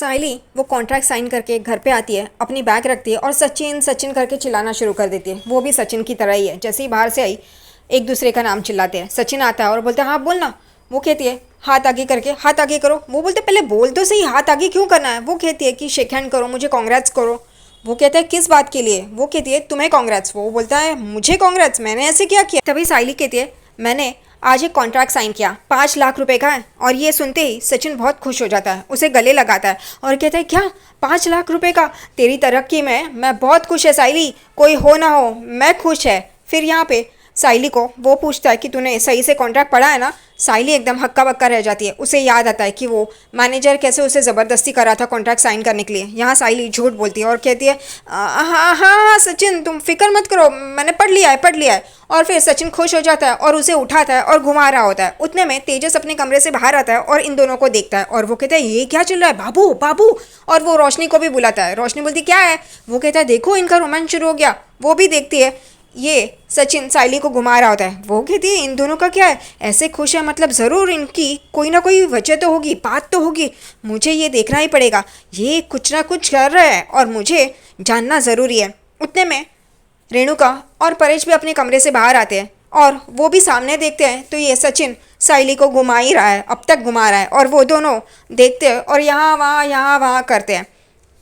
साइली वो contract sign करके घर पे आती है, अपनी बैग रखती है और सचिन सचिन करके चिल्लाना शुरू कर देती है। वो भी सचिन की तरह ही है, जैसे ही बाहर से आई एक दूसरे का नाम चिल्लाते हैं। सचिन आता है और बोलते हैं हाँ बोलना। वो कहती है हाथ आगे करके हाथ आगे करो। वो बोलते पहले बोल तो सही, हाथ आगे क्यों करना है। वो कहती है कि शेक हैंड करो, मुझे कांग्रेट्स करो। वो कहता है किस बात के लिए। वो कहती है तुम्हें कांग्रेट्स। वो बोलता है मुझे कांग्रेट्स, मैंने ऐसे क्या किया। तभी साइली कहती है मैंने आज एक कॉन्ट्रैक्ट साइन किया, 5 लाख रुपए का है। और ये सुनते ही सचिन बहुत खुश हो जाता है, उसे गले लगाता है और कहता है क्या 5 लाख रुपए का, तेरी तरक्की में मैं बहुत खुश है साइली, कोई हो ना हो मैं खुश है। फिर यहाँ पे साइली को वो पूछता है कि तूने सही से कॉन्ट्रैक्ट पढ़ा है ना। साइली एकदम हक्का बक्का रह जाती है, उसे याद आता है कि वो मैनेजर कैसे उसे ज़बरदस्ती करा था कॉन्ट्रैक्ट साइन करने के लिए। यहाँ साइली झूठ बोलती है और कहती है हाँ हाँ हाँ सचिन तुम फिक्र मत करो, मैंने पढ़ लिया है पढ़ लिया है। और फिर सचिन खुश हो जाता है और उसे उठाता है और घुमा रहा होता है। उतने में तेजस अपने कमरे से बाहर आता है और इन दोनों को देखता है और वो कहता है ये क्या चल रहा है बाबू बाबू। और वो रोशनी को भी बुलाता है। रोशनी बोलती क्या है। वो कहता है देखो इनका रोमांस शुरू हो गया। वो भी देखती है ये सचिन साइली को घुमा रहा होता है। वो कहती है इन दोनों का क्या है, ऐसे खुश है मतलब ज़रूर इनकी कोई ना कोई वजह तो होगी, बात तो होगी, मुझे ये देखना ही पड़ेगा, ये कुछ ना कुछ कर रहा है और मुझे जानना ज़रूरी है। उतने में रेणुका और परेश भी अपने कमरे से बाहर आते हैं और वो भी सामने देखते हैं तो ये सचिन साइली को घुमा ही रहा है, अब तक घुमा रहा है। और वो दोनों देखते हैं और यहाँ वहाँ करते हैं,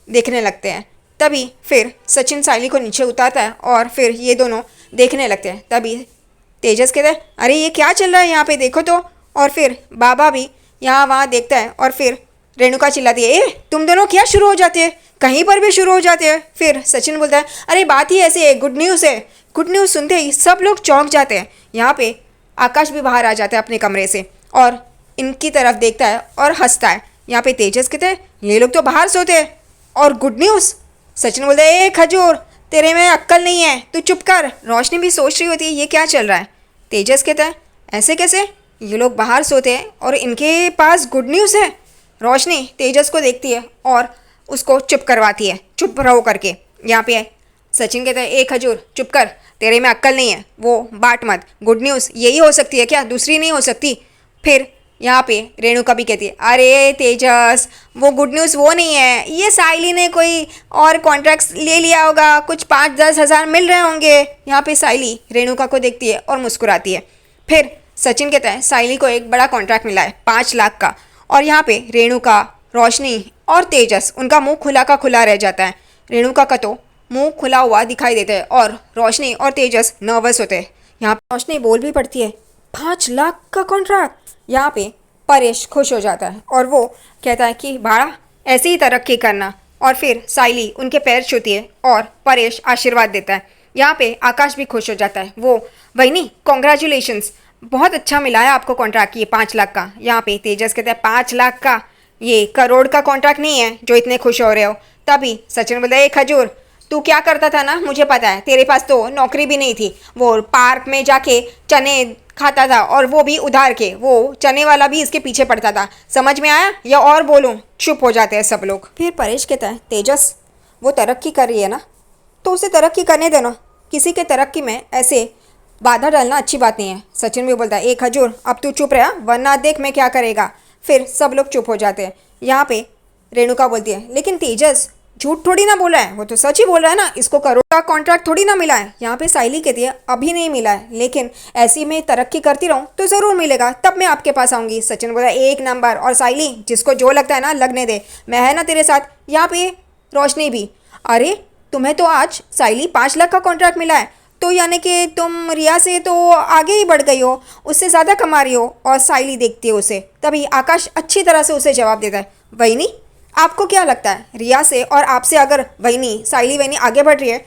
देखने लगते हैं। तभी फिर सचिन साइली को नीचे उतारता है और फिर ये दोनों देखने लगते हैं। तभी तेजस कहता है अरे ये क्या चल रहा है यहाँ पे देखो तो। और फिर बाबा भी यहाँ वहाँ देखता है और फिर रेणुका चिल्लाती है ए तुम दोनों क्या शुरू हो जाते हैं, कहीं पर भी शुरू हो जाते हैं। फिर सचिन बोलता है अरे बात ही ऐसे है, गुड न्यूज़ है। गुड न्यूज़ सुनते ही सब लोग चौंक जाते हैं। यहाँ पे आकाश भी बाहर आ जाता है अपने कमरे से और इनकी तरफ देखता है और हंसता है। यहाँ पे तेजस कहते हैं ये लोग तो बाहर सोते हैं और गुड न्यूज़। सचिन बोलता है ए खजूर तेरे में अक्ल नहीं है, तू चुप कर। रोशनी भी सोच रही होती है ये क्या चल रहा है। तेजस कहता है ऐसे कैसे, ये लोग बाहर सोते हैं और इनके पास गुड न्यूज़ है। रोशनी तेजस को देखती है और उसको चुप करवाती है, चुप रहो करके। यहाँ पे सचिन कहता है ए खजूर चुप कर, तेरे में अक्ल नहीं है, वो बांट मत। गुड न्यूज़ यही हो सकती है क्या, दूसरी नहीं हो सकती। फिर यहाँ पे रेणुका भी कहती है अरे तेजस वो गुड न्यूज़ वो नहीं है, ये साइली ने कोई और कॉन्ट्रैक्ट्स ले लिया होगा, कुछ 5-10 हज़ार मिल रहे होंगे। यहाँ पे साइली रेणुका को देखती है और मुस्कुराती है। फिर सचिन कहता है साइली को एक बड़ा कॉन्ट्रैक्ट मिला है 5 लाख का। और यहाँ पे रेणुका, रोशनी और तेजस उनका मुँह खुला का खुला रह जाता है। रेणुका का तो मुँह खुला हुआ दिखाई देता है और रोशनी और तेजस नर्वस होते हैं। यहाँ पर रोशनी बोल भी पड़ती है 5 लाख का कॉन्ट्रैक्ट। यहाँ पे परेश खुश हो जाता है और वो कहता है कि बाड़ा ऐसे ही तरक्की करना। और फिर साइली उनके पैर छूती है और परेश आशीर्वाद देता है। यहाँ पे आकाश भी खुश हो जाता है। वो वही कॉन्ग्रेचुलेशंस, बहुत अच्छा मिला है आपको कॉन्ट्रैक्ट ये 5 लाख का। यहाँ पे तेजस कहता है 5 लाख का, ये करोड़ का कॉन्ट्रैक्ट नहीं है जो इतने खुश हो रहे हो। तभी सचिन बोलता है खजूर तू क्या करता था ना, मुझे पता है, तेरे पास तो नौकरी भी नहीं थी, वो पार्क में जाके चने खाता था और वो भी उधार के, वो चने वाला भी इसके पीछे पड़ता था, समझ में आया या और बोलूं। चुप हो जाते हैं सब लोग। फिर परेश कहता है तेजस वो तरक्की कर रही है ना तो उसे तरक्की करने देना, किसी के तरक्की में ऐसे बाधा डालना अच्छी बात नहीं है। सचिन भी बोलता है एक हजूर अब तू चुप रहा वरना देख मैं क्या करेगा। फिर सब लोग चुप हो जाते हैं। यहाँ पे रेणुका बोलती है लेकिन तेजस झूठ थोड़ी ना बोला है, वो तो सच ही बोल रहा है ना, इसको करोड़ का कॉन्ट्रैक्ट थोड़ी ना मिला है। यहाँ पे साइली कहती है अभी नहीं मिला है, लेकिन ऐसी में तरक्की करती रहूँ तो ज़रूर मिलेगा, तब मैं आपके पास आऊँगी। सचिन बोला एक नंबर। और साइली जिसको जो लगता है ना लगने दे, मैं है ना तेरे साथ। यहाँ पे रोशनी भी अरे तुम्हें तो आज साइली 5 लाख का कॉन्ट्रैक्ट मिला है तो यानी कि तुम रिया से तो आगे ही बढ़ गई हो, उससे ज़्यादा कमा रही हो। और साइली देखती है उसे। तभी आकाश अच्छी तरह से उसे जवाब देता है वही आपको क्या लगता है रिया से और आपसे अगर वहीनी साइली वहीनी आगे बढ़ रही है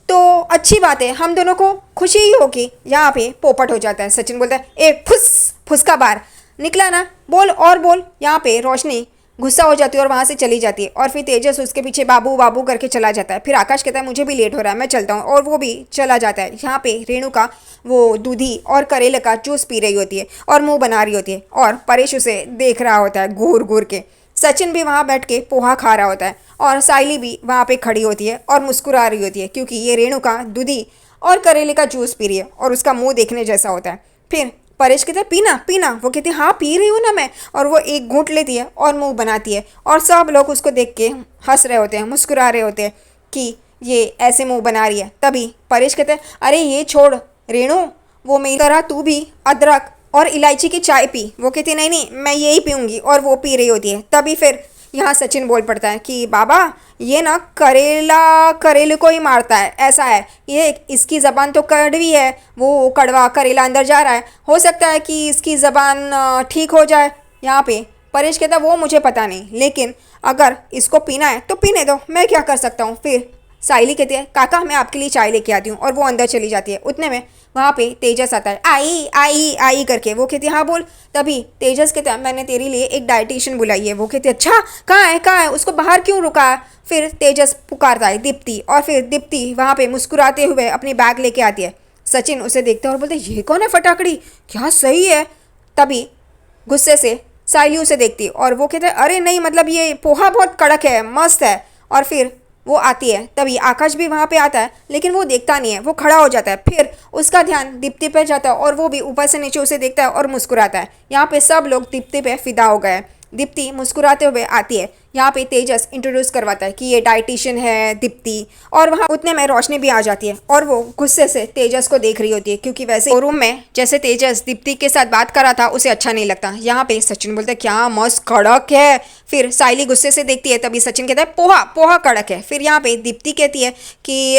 तो अच्छी बात है, हम दोनों को खुशी ही होगी। यहाँ पे पोपट हो जाता है। सचिन बोलता है ए फुस फुस का बार निकला ना, बोल और बोल। यहाँ पे रोशनी गुस्सा हो जाती है और वहाँ से चली जाती है और फिर तेजस उसके पीछे बाबू बाबू करके चला जाता है। फिर आकाश कहता है मुझे भी लेट हो रहा है मैं चलता हूँ और वो भी चला जाता है। यहाँ पे रेणुका वो दूधी और करेले का जूस पी रही होती है और मुँह बना रही होती है और परेश उसे देख रहा होता है घूर घूर के। सचिन भी वहाँ बैठ के पोहा खा रहा होता है और साइली भी वहाँ पे खड़ी होती है और मुस्कुरा रही होती है क्योंकि ये रेणुका दूधी और करेले का जूस पी रही है और उसका मुंह देखने जैसा होता है। फिर परेश कहते हैं पीना पीना, वो कहती है हाँ पी रही हूँ ना मैं, और वो एक घूंट लेती है और मुंह बनाती है, और सब लोग उसको देख के हंस रहे होते हैं, मुस्कुरा रहे होते हैं कि ये ऐसे मुंह बना रही है। तभी परेश कहते हैं अरे ये छोड़ रेणु, वो मेरी तरह तू भी अदरक और इलायची की चाय पी। वो कहती है नहीं नहीं मैं यही पीऊँगी, और वो पी रही होती है। तभी फिर यहाँ सचिन बोल पड़ता है कि बाबा ये ना करेला करेले को ही मारता है, ऐसा है ये, इसकी ज़बान तो कड़वी है, वो कड़वा करेला अंदर जा रहा है, हो सकता है कि इसकी ज़बान ठीक हो जाए। यहाँ पे परेश कहता है वो मुझे पता नहीं, लेकिन अगर इसको पीना है तो पीने दो, मैं क्या कर सकता हूँ। फिर साइली कहती है काका मैं आपके लिए चाय लेके आती हूँ, और वो अंदर चली जाती है। उतने में वहाँ पे तेजस आता है, आई आई आई करके। वो कहती है हाँ बोल। तभी तेजस कहता है मैंने तेरे लिए एक डाइटिशियन बुलाई है। वो कहती है अच्छा कहाँ है, उसको बाहर क्यों रुका है। फिर तेजस पुकारता है दीप्ति, और फिर दीप्ति वहाँ पे मुस्कुराते हुए अपनी बैग लेके आती है। सचिन उसे देखते हैं और बोलते ये कौन है फटाकड़ी, क्या सही है। तभी गुस्से से साइली उसे देखती है और वो कहते हैं अरे नहीं मतलब ये पोहा बहुत कड़क है, मस्त है। और फिर वो आती है। तभी आकाश भी वहाँ पे आता है, लेकिन वो देखता नहीं है, वो खड़ा हो जाता है। फिर उसका ध्यान दीप्ति पे जाता है और वो भी ऊपर से नीचे उसे देखता है और मुस्कुराता है। यहाँ पे सब लोग दीप्ति पे फिदा हो गए। दीप्ति मुस्कुराते हुए आती है। यहाँ पे तेजस इंट्रोड्यूस करवाता है कि ये डाइटिशियन है दीप्ति, और वहाँ उतने में रोशनी भी आ जाती है और वो गुस्से से तेजस को देख रही होती है, क्योंकि वैसे रूम में जैसे तेजस दीप्ति के साथ बात कर रहा था उसे अच्छा नहीं लगता। यहाँ पे सचिन बोलता है क्या मस्त कड़क है। फिर साइली गुस्से से देखती है, तभी सचिन कहता है पोहा पोहा कड़क है। फिर यहाँ पे दीप्ति कहती है कि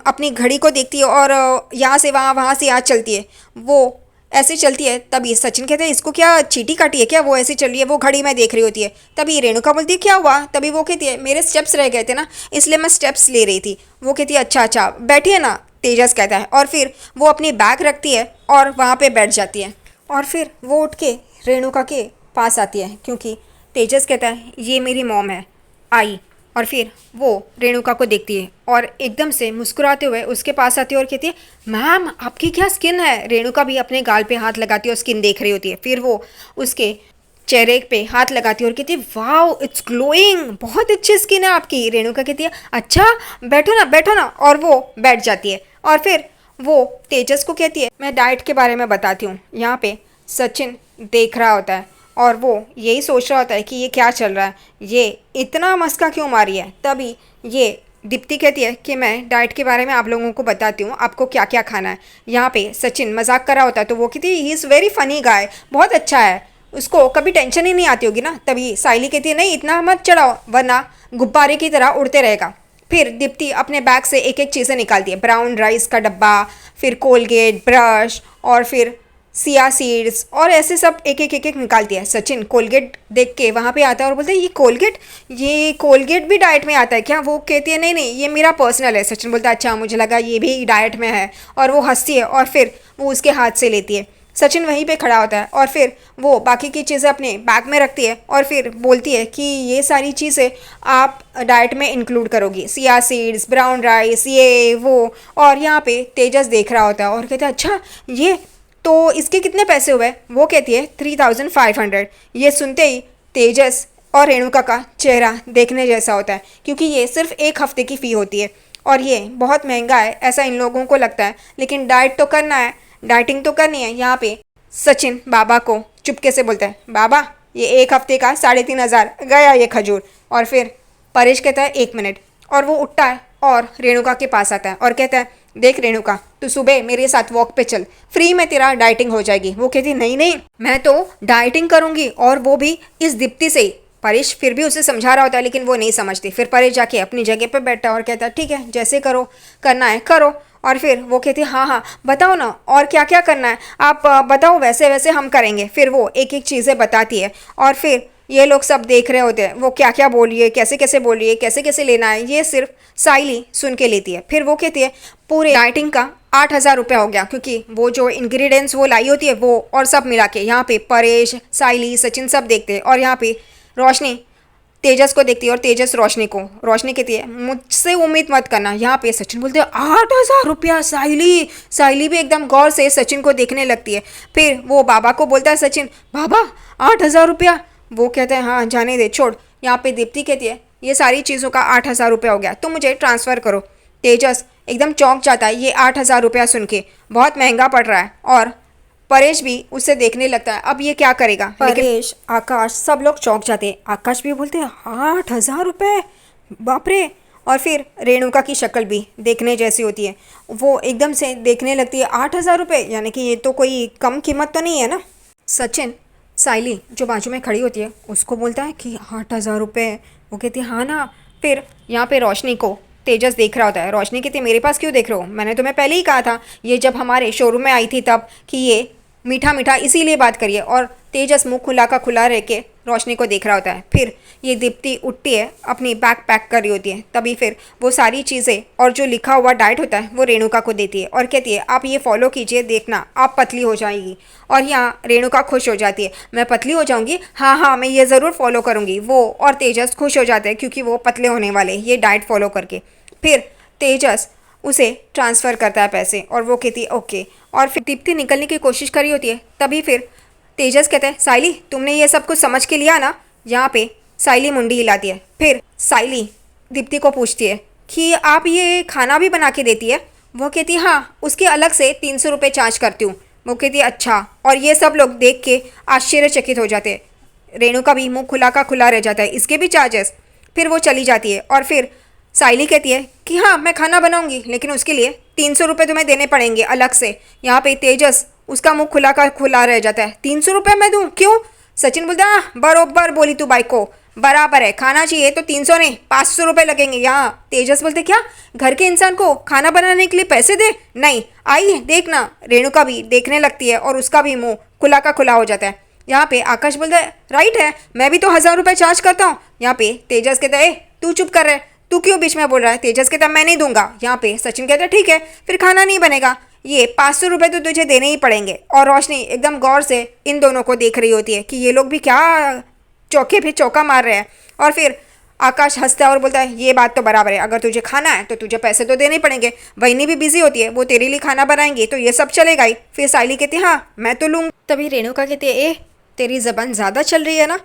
अपनी घड़ी को देखती है और यहाँ से वहाँ से यहाँ चलती है, वो ऐसे चलती है। तभी सचिन कहते हैं इसको क्या चींटी काटी है क्या, वो ऐसे चल रही है, वो घड़ी में देख रही होती है। तभी रेणुका बोलती है क्या हुआ। तभी वो कहती है मेरे स्टेप्स रह गए थे ना, इसलिए मैं स्टेप्स ले रही थी। वो कहती है अच्छा अच्छा बैठिए ना, तेजस कहता है। और फिर वो अपनी बैग रखती है और वहाँ पे बैठ जाती है, और फिर वो उठ के रेणुका के पास आती है, क्योंकि तेजस कहता है ये मेरी मॉम है आई। और फिर वो रेणुका को देखती है और एकदम से मुस्कुराते हुए उसके पास आती है और कहती है मैम आपकी क्या स्किन है। रेणुका भी अपने गाल पे हाथ लगाती है और स्किन देख रही होती है। फिर वो उसके चेहरे पे हाथ लगाती है और कहती है वाओ इट्स ग्लोइंग, बहुत अच्छी स्किन है आपकी। रेणुका कहती है अच्छा बैठो ना, और वो बैठ जाती है। और फिर वो तेजस को कहती है मैं डाइट के बारे में बताती हूँ। यहाँ पे सचिन देख रहा होता है और वो यही सोच रहा होता है कि ये क्या चल रहा है, ये इतना मस्का क्यों मारी है। तभी ये दीप्ति कहती है कि मैं डाइट के बारे में आप लोगों को बताती हूँ आपको क्या क्या खाना है। यहाँ पे सचिन मजाक कर रहा होता है, तो वो कहती है he is very funny guy, बहुत अच्छा है, उसको कभी टेंशन ही नहीं आती होगी ना। तभी साइली कहती है नहीं इतना मत चढ़ाओ वरना गुब्बारे की तरह उड़ते रहेगा। फिर दीप्ति अपने बैग से एक एक चीज़ें निकालती है, ब्राउन राइस का डब्बा, फिर कोलगेट ब्रश, और फिर सिया सीड्स, और ऐसे सब एक एक निकालती है। सचिन कोलगेट देख के वहाँ पे आता है और बोलते हैं ये कोलगेट भी डाइट में आता है क्या। वो कहती है नहीं नहीं ये मेरा पर्सनल है। सचिन बोलता है अच्छा मुझे लगा ये भी डाइट में है, और वो हंसती है और फिर वो उसके हाथ से लेती है। सचिन वहीं पे खड़ा होता है और फिर वो बाकी की चीज़ें अपने बैग में रखती है और फिर बोलती है कि ये सारी चीज़ें आप डाइट में इंक्लूड करोगी, सिया सीड्स, ब्राउन राइस, ये वो। और यहाँ पे तेजस देख रहा होता है और कहता है अच्छा ये तो इसके कितने पैसे हुए। वो कहती है 3500। ये सुनते ही तेजस और रेणुका का चेहरा देखने जैसा होता है, क्योंकि ये सिर्फ एक हफ्ते की फ़ी होती है और ये बहुत महंगा है ऐसा इन लोगों को लगता है, लेकिन डाइट तो करना है, डाइटिंग तो करनी है। यहाँ पे सचिन बाबा को चुपके से बोलता है बाबा ये एक हफ्ते का 3500 गया ये खजूर। और फिर परेश कहता है 1 मिनट, और वो उठता है और रेणुका के पास आता है और कहता है देख रेणुका तू सुबह मेरे साथ वॉक पे चल, फ्री में तेरा डाइटिंग हो जाएगी। वो कहती नहीं नहीं मैं तो डाइटिंग करूँगी, और वो भी इस दीप्ति से ही। परेश फिर भी उसे समझा रहा होता है लेकिन वो नहीं समझती। फिर परेश जाके अपनी जगह पे बैठता है और कहता है ठीक है जैसे करो करना है करो। और फिर वो कहती है हाँ बताओ ना और क्या क्या करना है आप बताओ, वैसे वैसे हम करेंगे। फिर वो एक एक चीज़ें बताती है और फिर ये लोग सब देख रहे होते हैं वो क्या क्या बोल रही है, कैसे कैसे बोल रही है, कैसे कैसे लेना है, ये सिर्फ साइली सुन के लेती है। फिर वो कहती है पूरे डाइटिंग का 8000 रुपया हो गया, क्योंकि वो जो इंग्रेडिएंट्स वो लाई होती है वो और सब मिला के। यहाँ पे परेश साइली सचिन सब देखते हैं और यहाँ पे रोशनी तेजस को देखती है और तेजस रोशनी को। रोशनी कहती है मुझसे उम्मीद मत करना। यहाँ पे सचिन बोलते हैं 8000 रुपया। साइली भी एकदम गौर से सचिन को देखने लगती है। फिर वो बाबा को बोलता है सचिन बाबा 8000 रुपया। वो कहते हैं हाँ जाने दे छोड़। यहाँ पे दीप्ति कहती है ये सारी चीज़ों का 8000 रुपया हो गया तो मुझे ट्रांसफ़र करो। तेजस एकदम चौंक जाता है ये 8000 रुपया सुन के, बहुत महंगा पड़ रहा है। और परेश भी उसे देखने लगता है, अब ये क्या करेगा। परेश, आकाश, सब लोग चौंक जाते हैं। आकाश भी बोलते हैं 8,000 रुपये, बाप रे। और फिर रेणुका की शक्ल भी देखने जैसी होती है, वो एकदम से देखने लगती है 8,000 रुपये, यानी कि ये तो कोई कम कीमत तो नहीं है ना। सचिन साइली जो बाजू में खड़ी होती है उसको बोलता है कि 8,000 रुपये। वो कहती है हाँ ना। फिर यहाँ पे रोशनी को तेजस देख रहा होता है। रोशनी कहती है मेरे पास क्यों देख रहे हो, मैंने तुम्हें पहले ही कहा था ये जब हमारे शोरूम में आई थी तब कि ये मीठा मीठा इसीलिए बात करिए। और तेजस मुंह खुला का खुला रह के रोशनी को देख रहा होता है। फिर ये दीप्ति उठती है, अपनी बैग पैक कर रही होती है। तभी फिर वो सारी चीज़ें और जो लिखा हुआ डाइट होता है वो रेणुका को देती है और कहती है आप ये फॉलो कीजिए, देखना आप पतली हो जाएगी। और यहाँ रेणुका खुश हो जाती है, मैं पतली हो जाऊंगी, हाँ हाँ मैं ये ज़रूर फॉलो करूँगी। वो और तेजस खुश हो जाते हैं क्योंकि वो पतले होने वाले ये डाइट फॉलो करके। फिर तेजस उसे ट्रांसफ़र करता है पैसे और वो कहती है ओके। और फिर दीप्ति निकलने की कोशिश करी होती है। तभी फिर तेजस कहता है साइली तुमने ये सब कुछ समझ के लिया ना। यहाँ पे साइली मुंडी हिलाती है। फिर साइली दीप्ति को पूछती है कि आप ये खाना भी बना के देती है। वो कहती है हाँ, उसके अलग से 300 रुपये चार्ज करती हूँ। वो कहती है अच्छा। और ये सब लोग देख के आश्चर्यचकित हो जाते हैं। रेणुका भी मुँह खुला का खुला रह जाता है, इसके भी चार्जेस। फिर वो चली जाती है और फिर साइली कहती है कि हाँ मैं खाना बनाऊंगी, लेकिन उसके लिए 300 रुपये तुम्हें देने पड़ेंगे अलग से। यहाँ पे तेजस उसका मुंह खुला का खुला रह जाता है, 300 रुपये मैं दूँ क्यों। सचिन बोलता है बरोबर बोली तू बाइक को, बराबर है, खाना चाहिए तो 300 नहीं 500 रुपये लगेंगे। यहाँ तेजस बोलते क्या घर के इंसान को खाना बनाने के लिए पैसे दे, नहीं आई देखना। रेणुका भी देखने लगती है और उसका भी मुँह खुला का खुला हो जाता है। यहाँ पे आकाश बोलता है राइट है, मैं भी तो 1,000 रुपये चार्ज करता हूँ। यहाँ पे तेजस कहता है तू चुप कर रहे, तू क्यों बीच में बोल रहा है। तेजस कहता है मैं नहीं दूंगा। यहाँ पे सचिन कहता है ठीक है फिर खाना नहीं बनेगा, ये 500 रुपये तो तुझे देने ही पड़ेंगे। और रोशनी एकदम गौर से इन दोनों को देख रही होती है कि ये लोग भी क्या चौके पे चौका मार रहे हैं। और फिर आकाश हंसता है और बोलता है ये बात तो बराबर है, अगर तुझे खाना है तो तुझे पैसे तो देने ही पड़ेंगे। वहीनी भी बिजी होती है, वो तेरे लिए खाना बनाएंगी तो ये सब चलेगा ही। फिर साइली कहती है हाँ मैं तो लूँगी। तभी रेणुका कहती है ए तेरी ज़बान ज़्यादा चल रही है ना।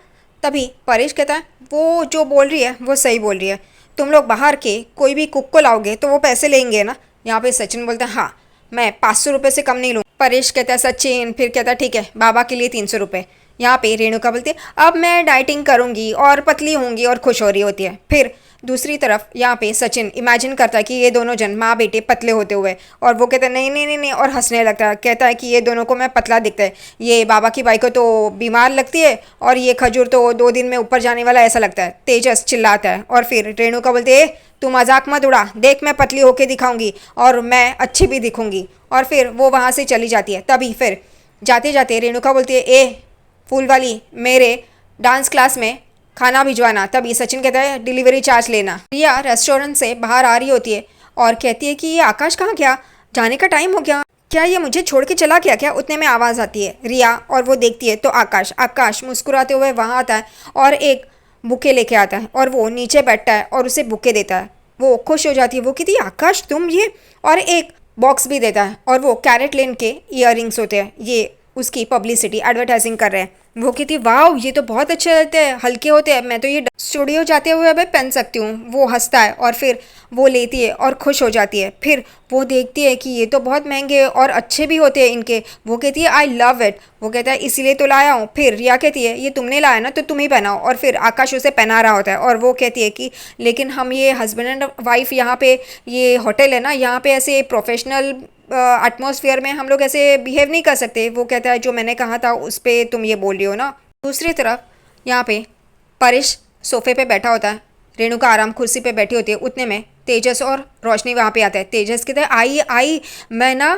तभी परेश कहता है वो जो बोल रही है वो सही बोल रही है, तुम लोग बाहर के कोई भी कुक को लाओगे तो वो पैसे लेंगे ना। यहाँ पे सचिन बोलता है हाँ मैं 500 रुपये से कम नहीं लूँ। परेश कहता है सचिन, फिर कहता है ठीक है बाबा के लिए 300 रुपये। यहाँ पे रेणुका बोलती है अब मैं डाइटिंग करूँगी और पतली होंगी और खुश हो रही होती है। फिर दूसरी तरफ यहाँ पे सचिन इमेजिन करता है कि ये दोनों जन माँ बेटे पतले होते हुए, और वो कहता है नहीं नहीं नहीं नहीं और हंसने लगता है। कहता है कि ये दोनों को मैं पतला दिखता है, ये बाबा की बाई को तो बीमार लगती है और ये खजूर तो 2 दिन में ऊपर जाने वाला ऐसा लगता है। तेजस चिल्लाता है और फिर रेणुका बोलते है तू मजाक मत उड़ा, देख मैं पतली होके दिखाऊंगी और मैं अच्छी भी दिखूंगी। और फिर वो वहाँ से चली जाती है। तभी फिर जाते जाते रेणुका बोलती है ए फूल वाली मेरे डांस क्लास में खाना भिजवाना। तभी सचिन कहता है डिलीवरी चार्ज लेना। रिया रेस्टोरेंट से बाहर आ रही होती है और कहती है कि ये आकाश कहाँ गया, जाने का टाइम हो गया क्या, ये मुझे छोड़ के चला गया क्या। उतने में आवाज़ आती है रिया और वो देखती है तो आकाश मुस्कुराते हुए वहाँ आता है और एक बुके लेके आता है और वो नीचे बैठता है और उसे बुके देता है। वो खुश हो जाती है, वो कहती है आकाश तुम ये, और एक बॉक्स भी देता है और वो कैरेट लेन के ईयरिंग्स होते हैं, ये उसकी पब्लिसिटी एडवर्टाइजिंग कर रहे हैं। वो कहती वाह ये तो बहुत अच्छे रहते हैं, हल्के होते हैं, मैं तो ये स्टूडियो जाते हुए अभी पहन सकती हूँ। वो हंसता है और फिर वो लेती है और खुश हो जाती है। फिर वो देखती है कि ये तो बहुत महंगे और अच्छे भी होते हैं इनके। वो कहती है आई लव इट। वो कहता है इसीलिए तो लाया हूँ। फिर रिया कहती है ये तुमने लाया ना तो तुम ही पहनाओ, और फिर आकाश उसे पहना रहा होता है और वो कहती है कि लेकिन हम ये हस्बैंड एंड वाइफ यहाँ पे ये होटल है ना, यहाँ पे ऐसे प्रोफेशनल एटमॉस्फेयर में हम लोग ऐसे बिहेव नहीं कर सकते। वो कहता है जो मैंने कहा था उस पर तुम ये बोल रही हो ना। दूसरी तरफ यहाँ पे परेश सोफे पे बैठा होता है, रेणुका आराम कुर्सी पे बैठी होती है। उतने में तेजस और रोशनी वहाँ पे आता है। तेजस कहते हैं आई मैं ना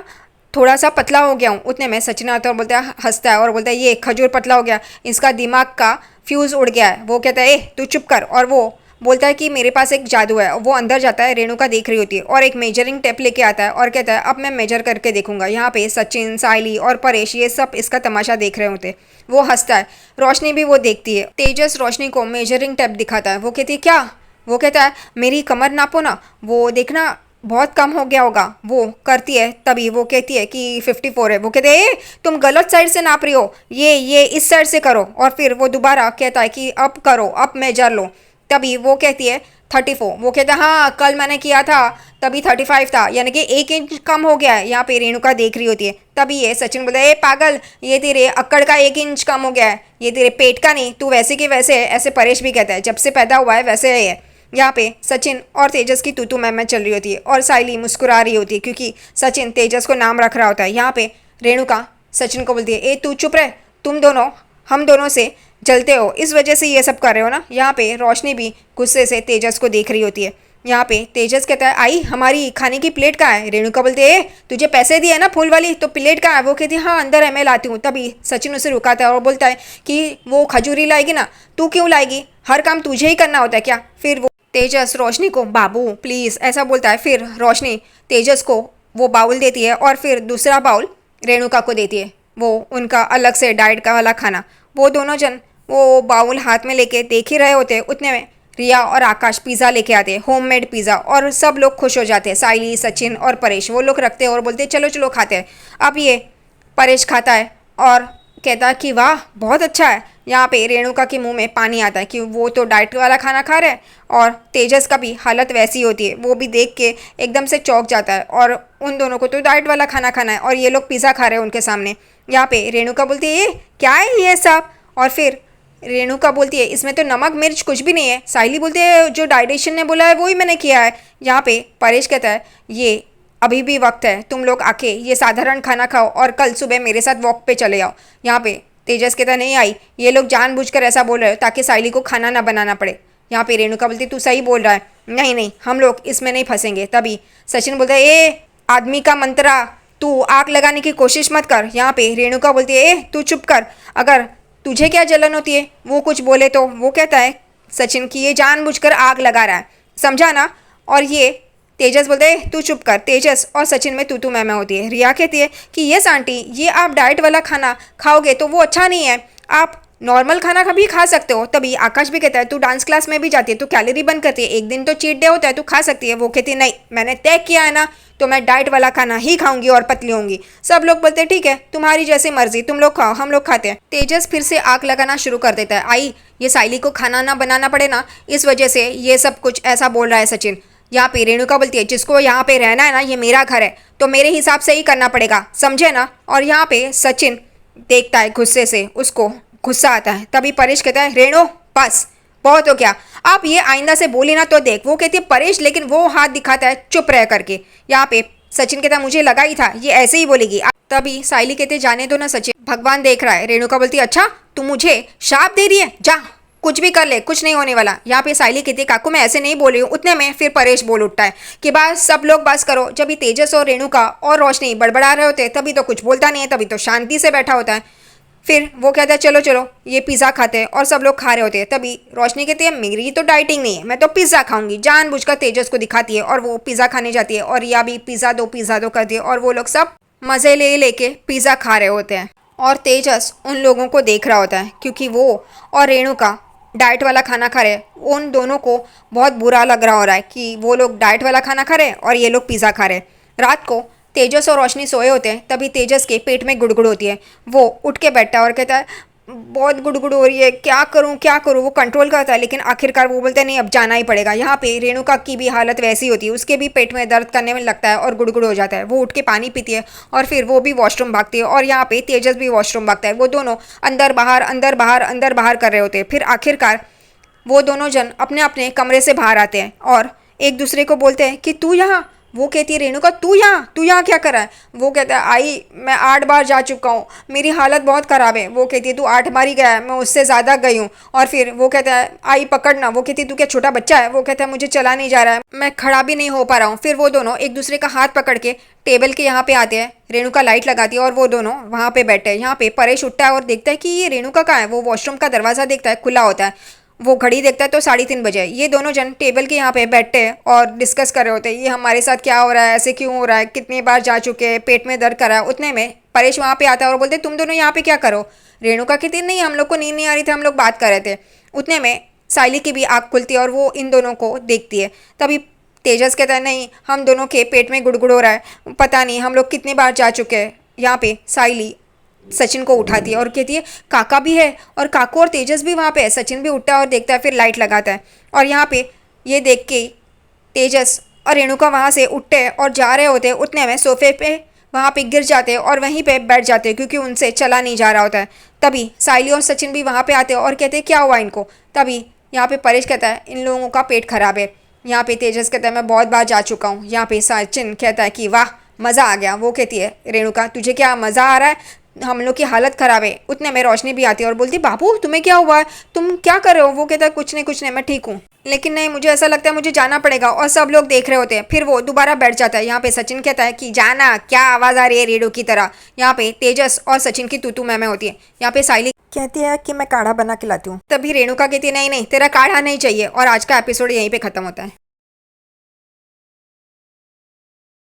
थोड़ा सा पतला हो गया हूँ। उतने में सचिन आता है और बोलता है हंसता है और बोलता है ये खजूर पतला हो गया, इसका दिमाग का फ्यूज़ उड़ गया है। वो कहता है ए तू चुप कर, और वो बोलता है कि मेरे पास एक जादू है। वो अंदर जाता है, रेणुका देख रही होती है और एक मेजरिंग टेप लेके आता है और कहता है अब मैं मेजर करके देखूंगा। यहाँ पे सचिन साइली और परेश ये सब इसका तमाशा देख रहे होते। वो हंसता है, रोशनी भी वो देखती है। तेजस रोशनी को मेजरिंग टेप दिखाता है। वो कहती है क्या। वो कहता है मेरी कमर नापो ना, वो देखना बहुत कम हो गया होगा। वो करती है, तभी वो कहती है कि 54 है। वो कहते हैं तुम गलत साइड से नाप रही हो, ये इस साइड से करो। और फिर वो दोबारा कहता है कि अब करो, अब मेजर लो। तभी वो कहती है 34। वो कहता है हाँ कल मैंने किया था तभी 35 था, यानी कि 1 इंच कम हो गया है। यहाँ पे रेणुका देख रही होती है, तभी ये सचिन बोलता है ए पागल, ये तेरे अक्कड़ का 1 इंच कम हो गया है, ये तेरे पेट का नहीं, तू वैसे के वैसे है। ऐसे परेश भी कहता है जब से पैदा हुआ है वैसे है ये। यहाँ पे सचिन और तेजस की तू मैं चल रही होती है और साइली मुस्कुरा रही होती है क्योंकि सचिन तेजस को नाम रख रहा होता है। यहाँ पे रेणुका सचिन को बोलती है ए तू चुप रहे, तुम दोनों हम दोनों से जलते हो, इस वजह से ये सब कर रहे हो ना। यहाँ पे रोशनी भी गुस्से से तेजस को देख रही होती है। यहाँ पे तेजस कहता है आई हमारी खाने की प्लेट कहाँ है। रेणुका बोलते है तुझे पैसे दिए ना फूल वाली, तो प्लेट कहाँ है। वो कहती है हाँ अंदर है मैं लाती हूँ। तभी सचिन उसे रुकाता है और बोलता है कि वो खजूरी लाएगी ना, तू क्यों लाएगी, हर काम तुझे ही करना होता है क्या। फिर वो तेजस रोशनी को बाबू प्लीज़ ऐसा बोलता है। फिर रोशनी तेजस को वो बाउल देती है और फिर दूसरा बाउल रेणुका को देती है, वो उनका अलग से डाइट का वाला खाना। वो दोनों जन वो बाउल हाथ में लेके देख ही रहे होते हैं, उतने में रिया और आकाश पिज़्ज़ा लेके आते हैं, होममेड पिज़्ज़ा, और सब लोग खुश हो जाते हैं। साइली सचिन और परेश वो लोग रखते हैं और बोलते हैं चलो चलो खाते हैं। अब ये परेश खाता है और कहता है कि वाह बहुत अच्छा है। यहाँ पे रेणुका के मुंह में पानी आता है कि वो तो डाइट वाला खाना खा रहे हैं और तेजस का भी हालत वैसी होती है, वो भी देख के एकदम से चौंक जाता है और उन दोनों को तो डाइट वाला खाना खाना है और ये लोग पिज़्ज़ा खा रहे हैं उनके सामने। यहाँ पे रेणुका बोलती है ये क्या है ये सब, और फिर रेणुका बोलती है इसमें तो नमक मिर्च कुछ भी नहीं है। साइली बोलती है जो डाइटिशियन ने बोला है वही मैंने किया है। यहाँ पे परेश कहता है ये अभी भी वक्त है, तुम लोग आके ये साधारण खाना खाओ और कल सुबह मेरे साथ वॉक पे चले आओ। यहाँ पे तेजस कहता नहीं आई, ये लोग जानबूझकर ऐसा बोल रहे हो ताकि साइली को खाना ना बनाना पड़े। यहाँ पे रेणुका बोलती तू सही बोल रहा है, नहीं नहीं हम लोग इसमें नहीं फंसेंगे। तभी सचिन बोलता है ए आदमी का मंत्रा, तू आग लगाने की कोशिश मत कर। यहाँ पे रेणुका बोलती है ए तू चुप कर, अगर तुझे क्या जलन होती है वो कुछ बोले तो। वो कहता है सचिन की ये जानबूझकर आग लगा रहा है, समझा ना। और ये तेजस बोलते हैं तू चुप कर। तेजस और सचिन में तू मैं होती है। रिया कहती है कि यस आंटी ये आप डाइट वाला खाना खाओगे तो वो अच्छा नहीं है, आप नॉर्मल खाना भी खा सकते हो। तभी आकाश भी कहता है तू डांस क्लास में भी जाती है, तू कैलोरी बर्न करती है, एक दिन तो चीट डे होता है, तू खा सकती है। वो कहती है नहीं मैंने तय किया है ना तो मैं डाइट वाला खाना ही खाऊंगी और पतली होंगी। सब लोग बोलते हैं ठीक है तुम्हारी जैसी मर्जी, तुम लोग खाओ हम लोग खाते हैं। तेजस फिर से आग लगाना शुरू कर देता है, आई ये साइली को खाना ना बनाना पड़े ना, इस वजह से ये सब कुछ ऐसा बोल रहा है सचिन। यहाँ पे रेणुका बोलती है जिसको यहाँ पे रहना है ना ये मेरा घर है तो मेरे हिसाब से ही करना पड़ेगा, समझे ना। और यहाँ पे सचिन देखता है गुस्से से, उसको गुस्सा आता है। तभी परेश कहता है रेणु बस बहुत हो गया, आप ये आइंदा से बोली ना तो देख। वो कहती है परेश, लेकिन वो हाथ दिखाता है चुप रह करके। यहाँ पे सचिन कहता है मुझे लगा ही था ये ऐसे ही बोलेगी। तभी साइली कहते जाने दो ना सचिन, भगवान देख रहा है। रेणुका बोलती है अच्छा तू मुझे शाप दे रही है, जा कुछ भी कर ले कुछ नहीं होने वाला। यहाँ पे साइली कहती है काकू मैं ऐसे नहीं बोल रही हूँ। उतने में फिर परेश बोल उठता है कि बस सब लोग बस करो। जब भी तेजस और रेणुका और रोशनी बड़बड़ा रहे होते हैं तभी तो कुछ बोलता नहीं है, तभी तो शांति से बैठा होता है। फिर वो कहता है चलो चलो ये पिज़्ज़ा खाते हैं और सब लोग खा रहे होते हैं। तभी रोशनी कहती है मेरी तो डाइटिंग नहीं है, मैं तो पिज़्ज़ा खाऊंगी। जानबूझकर तेजस को दिखाती है और वो पिज़्ज़ा खाने जाती है और या भी पिज़्ज़ा दो करती है और वो लोग सब मज़े ले लेके पिज़्ज़ा खा रहे होते हैं। और तेजस उन लोगों को देख रहा होता है क्योंकि वो और रेणुका डाइट वाला खाना खा रहे हैं। उन दोनों को बहुत बुरा लग रहा हो रहा है कि वो लोग डाइट वाला खाना खा रहे हैं और ये लोग पिज़्ज़ा खा रहे हैं। रात को तेजस और रोशनी सोए होते हैं, तभी तेजस के पेट में गुड़गुड़ होती है। वो उठ के बैठता है और कहता है बहुत गुड़गुड़ हो रही है, क्या करूं क्या करूं। वो कंट्रोल करता है लेकिन आखिरकार वो बोलते हैं नहीं अब जाना ही पड़ेगा। यहाँ पे रेणुका की भी हालत वैसी होती है, उसके भी पेट में दर्द करने में लगता है और गुड़गुड़ हो जाता है। वो उठ के पानी पीती है और फिर वो भी वॉशरूम भागती है और यहाँ पे तेजस भी वॉशरूम भागता है। वो दोनों अंदर बाहर अंदर बाहर अंदर बाहर कर रहे होते हैं। फिर आखिरकार वो दोनों जन अपने अपने कमरे से बाहर आते हैं और एक दूसरे को बोलते हैं कि तू यहाँ। वो कहती है रेणुका तू यहाँ क्या कर रहा है। वो कहता है आई मैं 8 बार जा चुका हूँ, मेरी हालत बहुत ख़राब है। वो कहती है तू 8 बार ही गया है, मैं उससे ज़्यादा गई हूँ। और फिर वो कहता है आई पकड़ना। वो कहती है तू क्या छोटा बच्चा है। वो कहता है मुझे चला नहीं जा रहा है, मैं खड़ा भी नहीं हो पा रहा हूँ। फिर वो दोनों एक दूसरे का हाथ पकड़ के टेबल के यहाँ पे आते हैं। रेणुका लाइट लगाती है और वो दोनों वहाँ पे बैठे हैं। यहाँ पे परेश उठता है और देखता है कि ये रेणुका कहाँ है। वो वॉशरूम का दरवाज़ा देखता है खुला होता है। वो घड़ी देखता है तो 3:30 बजे। ये दोनों जन टेबल के यहाँ पे बैठे हैं और डिस्कस कर रहे होते हैं ये हमारे साथ क्या हो रहा है, ऐसे क्यों हो रहा है, कितनी बार जा चुके हैं, पेट में दर्द कर रहा है। उतने में परेश वहाँ पे आता है और बोलते तुम दोनों यहाँ पे क्या करो। रेणुका कहती नहीं हम लोग को नींद नहीं आ रही थी, हम लोग बात कर रहे थे। उतने में साइली की भी आँख खुलती है और वो इन दोनों को देखती है। तभी तेजस कहता है नहीं हम दोनों के पेट में गुड़गुड़ हो रहा है, पता नहीं हम लोग कितनी बार जा चुके हैं। यहाँ पे साइली सचिन को उठाती है और कहती है काका भी है और काकू और तेजस भी वहाँ पे है। सचिन भी उठता है और देखता है, फिर लाइट लगाता है और यहाँ पे ये देख के तेजस और रेणुका वहाँ से उठते और जा रहे होते, उतने में सोफे पे वहाँ पे गिर जाते और वहीं पे बैठ जाते क्योंकि उनसे चला नहीं जा रहा होता है। तभी साइली और सचिन भी वहाँ पे आते और कहते क्या हुआ इनको। तभी यहाँ पे परेश कहता है इन लोगों का पेट खराब है। यहाँ पे तेजस कहता है मैं बहुत बार जा चुका हूँ। यहाँ पे सचिन कहता है कि वाह मज़ा आ गया। वो कहती है रेणुका तुझे क्या मज़ा आ रहा है, हम लोग की हालत ख़राब है। उतने में रोशनी भी आती है और बोलती बाबू तुम्हें क्या हुआ है, तुम क्या कर रहे हो। वो कहता है कुछ नहीं मैं ठीक हूँ, लेकिन नहीं मुझे ऐसा लगता है मुझे जाना पड़ेगा। और सब लोग देख रहे होते हैं। फिर वो दोबारा बैठ जाता है। यहाँ पे सचिन कहता है कि जाना, क्या आवाज़ आ रही है रेडियो की तरह। यहाँ पे तेजस और सचिन की तू मैं होती है। यहाँ पे साइली कहती है कि मैं काढ़ा बना के लाती हूँ। तभी रेणुका कहती है नहीं नहीं तेरा काढ़ा नहीं चाहिए। और आज का एपिसोड यहीं पे खत्म होता है।